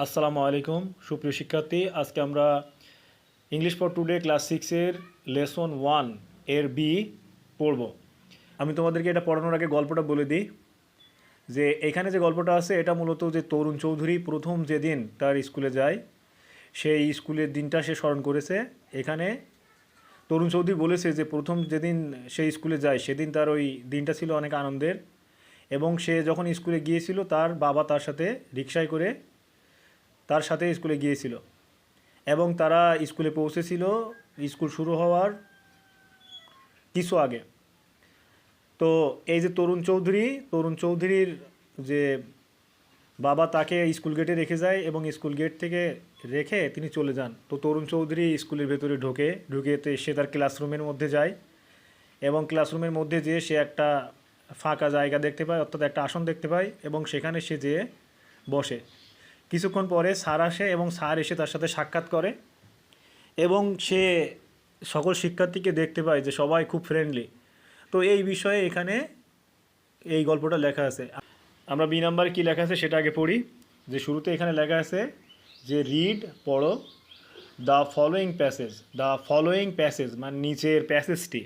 আসসালামু আলাইকুম সুপ্রিয় শিক্ষার্থী। আজকে আমরা ইংলিশ ফর টুডে ক্লাস 6-এর লেসন 1 এর বি পড়ব। আমি তোমাদেরকে এটা পড়ানোর আগে গল্পটা বলে দিই যে এখানে যে গল্পটা আছে এটা মূলত যে তরুণ চৌধুরী প্রথম যেদিন তার স্কুলে যায় সেই স্কুলের দিনটা সে স্মরণ করেছে। এখানে তরুণ চৌধুরী বলেছে যে প্রথম যেদিন সে স্কুলে যায় সেদিন তার ওই দিনটা ছিল অনেক আনন্দের, এবং সে যখন স্কুলে গিয়েছিল তার বাবা তার সাথে রিকশায় করে তার সাথে স্কুলে গিয়েছিল এবং তারা স্কুলে পৌঁছেছিল স্কুল শুরু হওয়ার কিছু আগে। তো এই যে তরুণ চৌধুরীর যে বাবা তাকে স্কুল গেটে রেখে যায় এবং স্কুল গেট থেকে রেখে তিনি চলে যান। তো তরুণ চৌধুরী স্কুলের ভেতরে ঢুকে সে তার ক্লাসরুমের মধ্যে যায় এবং ক্লাসরুমের মধ্যে যেয়ে সে একটা ফাঁকা জায়গা দেখতে পায়, অর্থাৎ একটা আসন দেখতে পায় এবং সেখানে সে যেয়ে বসে। কিছুক্ষণ পরে স্যার আসে এবং স্যার এসে তার সাথে সাক্ষাৎ করে এবং সে সকল শিক্ষার্থীকে দেখতে পায় যে সবাই খুব ফ্রেন্ডলি। তো এই বিষয়ে এখানে এই গল্পটা লেখা আছে। আমরা বি নাম্বার কী লেখা আছে সেটা আগে পড়ি। যে শুরুতে এখানে লেখা আছে যে রিড পড়ো দ্য ফলোয়িং প্যাসেজ মানে নিচের প্যাসেজটি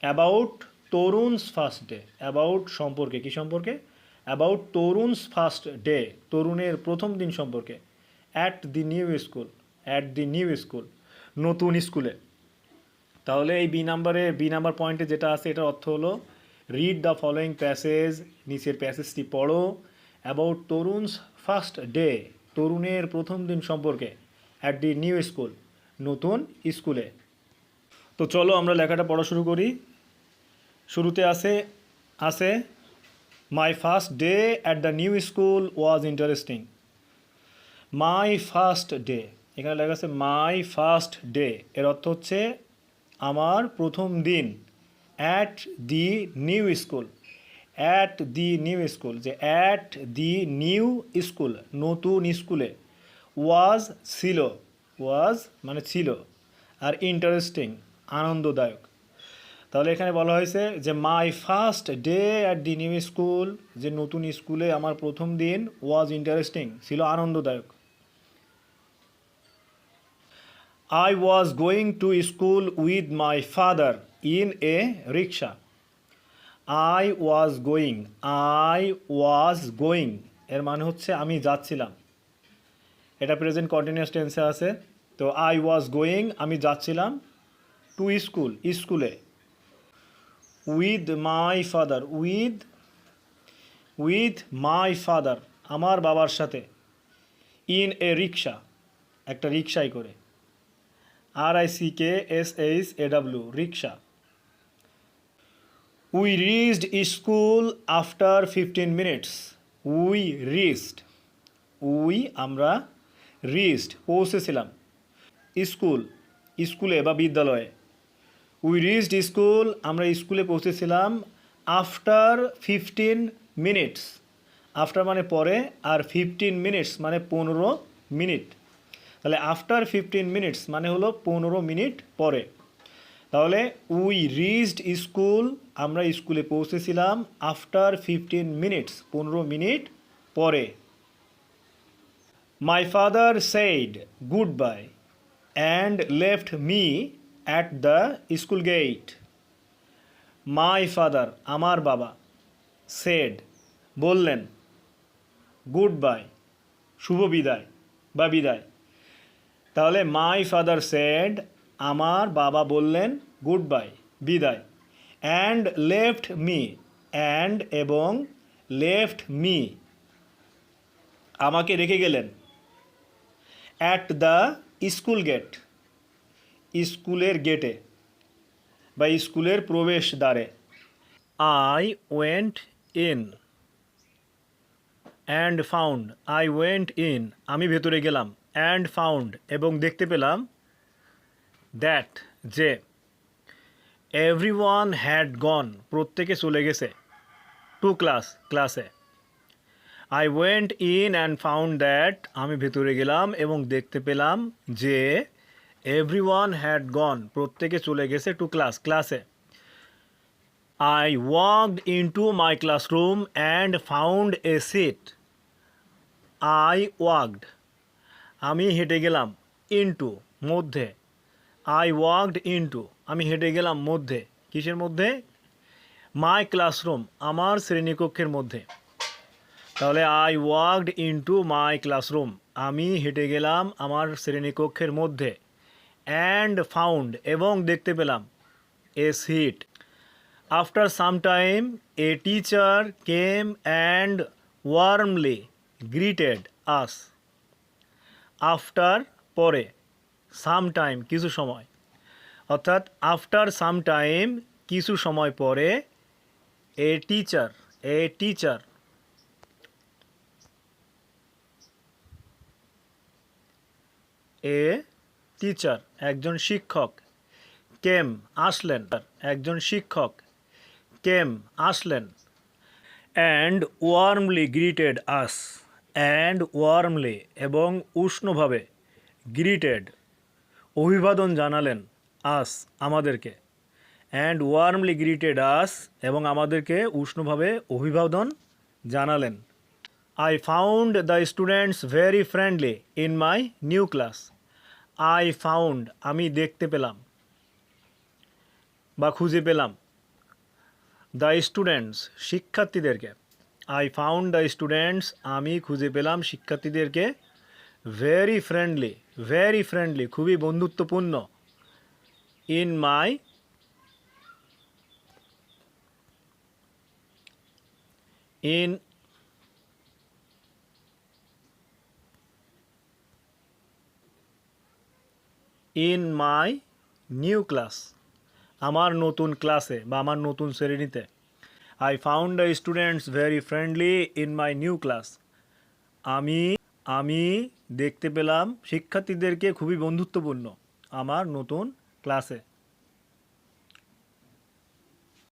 about Tarun's first day. About সম্পর্কে, কী সম্পর্কে? অ্যাবাউট তরুণস ফার্স্ট ডে, তরুণের প্রথম দিন সম্পর্কে। অ্যাট দি নিউ স্কুল, নতুন স্কুলে। তাহলে এই বি নাম্বার পয়েন্টে যেটা আছে এটার অর্থ হলো রিড দ্য ফলোয়িং প্যাসেজ, নিচের প্যাসেজটি পড়ো। অ্যাবাউট তরুণস ফার্স্ট ডে, তরুণের প্রথম দিন সম্পর্কে। অ্যাট দি নিউ স্কুল, নতুন স্কুলে। তো চলো আমরা লেখাটা পড়া শুরু করি। শুরুতে আছে my first day at the new school was interesting. My first day, এখানে লেখা আছে মাই ফার্স্ট ডে, এর অর্থ হচ্ছে আমার প্রথম দিন। At the new school, at the new school, যে অ্যাট দি নিউ স্কুল, নতুন স্কুলে। ওয়াজ ছিল, ওয়াজ মানে ছিল, আর ইন্টারেস্টিং আনন্দদায়ক। তাহলে এখানে বলা হয়েছে যে my first day at the new school, যে নতুন স্কুলে আমার প্রথম দিন, ওয়াজ ইন্টারেস্টিং ছিল আনন্দদায়ক। I was going to school with my father in a rickshaw. I was going এর মানে হচ্ছে আমি যাচ্ছিলাম। এটা প্রেজেন্ট কন্টিনিউয়াস টেন্সে আছে। তো I was going আমি যাচ্ছিলাম, টু স্কুল স্কুলে, with my father with my father আমার বাবার সাথে, in a rickshaw একটা রিকশায় করে, RICKSHAW rickshaw. We reached school after 15 minutes. আমরা reached পৌঁছেছিলাম, স্কুলে বা বিদ্যালয়ে। We reached school আমরা স্কুলে পৌঁছেছিলাম after 15 minutes, আফটার মানে পরে, আর 15 minutes মানে 15 মিনিট। তাহলে আফটার 15 মিনিটস মানে হলো 15 মিনিট পরে। তাহলে উই রিচড স্কুল আমরা স্কুলে পৌঁছেছিলাম আফটার 15 মিনিটস 15 মিনিট পরে। My father said good bye and left me at the school gate. My father আমার বাবা, সেড বললেন, গুড বাই শুভ বিদায় বা বিদায়। তাহলে মাই ফাদার সেড আমার বাবা বললেন গুড বাই বিদায়, অ্যান্ড লেফট মি অ্যান্ড এবং লেফট মি আমাকে রেখে গেলেন, অ্যাট দ্য স্কুল গেট স্কুলের গেটে বা স্কুলের প্রবেশ দ্বারে। I went in and found আমি ভেতরে গেলাম, অ্যান্ড ফাউন্ড এবং দেখতে পেলাম, দ্যাট যে, এভরিওয়ান হ্যাড গন প্রত্যেকে চলে গেছে, টু ক্লাসে। I went in and found that আমি ভেতরে গেলাম এবং দেখতে পেলাম যে, এভরিওয়ান হ্যাড গন প্রত্যেকে চলে গেছে, টু ক্লাসে। I walked into my classroom and found a seat. I walked, আমি হেঁটে গেলাম, ইনটু মধ্যে, আই ওয়াকড ইনটু, আমি হেঁটে গেলাম মধ্যে, কিসের মধ্যে? মাই ক্লাসরুম, আমার শ্রেণীকক্ষের মধ্যে। তাহলে I walked into my classroom, আমি হেঁটে গেলাম আমার শ্রেণীকক্ষের মধ্যে। অ্যান্ড ফাউন্ড, এবং দেখতে পেলাম, a seat. After some time a teacher came and warmly greeted us. After পরে, সাম টাইম কিছু সময়, অর্থাৎ আফটার সাম টাইম কিছু সময় পরে, এ টিচার এ টিচার একজন শিক্ষক, কেম আসলেন, একজন শিক্ষক কেম আসলেন, and warmly greeted us, and warmly এবং উষ্ণভাবে, গ্রিটেড অভিবাদন জানালেন, আস আমাদেরকে, অ্যান্ড ওয়ার্মলি গ্রিটেড আস এবং আমাদেরকে উষ্ণভাবে অভিবাদন জানালেন। I found the students very friendly in my new class. I found, আমি দেখতে পেলাম বা খুঁজে পেলাম, দ্য স্টুডেন্টস শিক্ষার্থীদেরকে, আই ফাউন্ড দ্য স্টুডেন্টস আমি খুঁজে পেলাম শিক্ষার্থীদেরকে, ভেরি ফ্রেন্ডলি খুবই বন্ধুত্বপূর্ণ, ইন মাই নিউ ক্লাস, আমার নতুন ক্লাসে বা আমার নতুন শ্রেণীতে। I found the students very friendly in my new class, আমি দেখতে পেলাম শিক্ষার্থীদেরকে খুবই বন্ধুত্বপূর্ণ আমার নতুন ক্লাসে।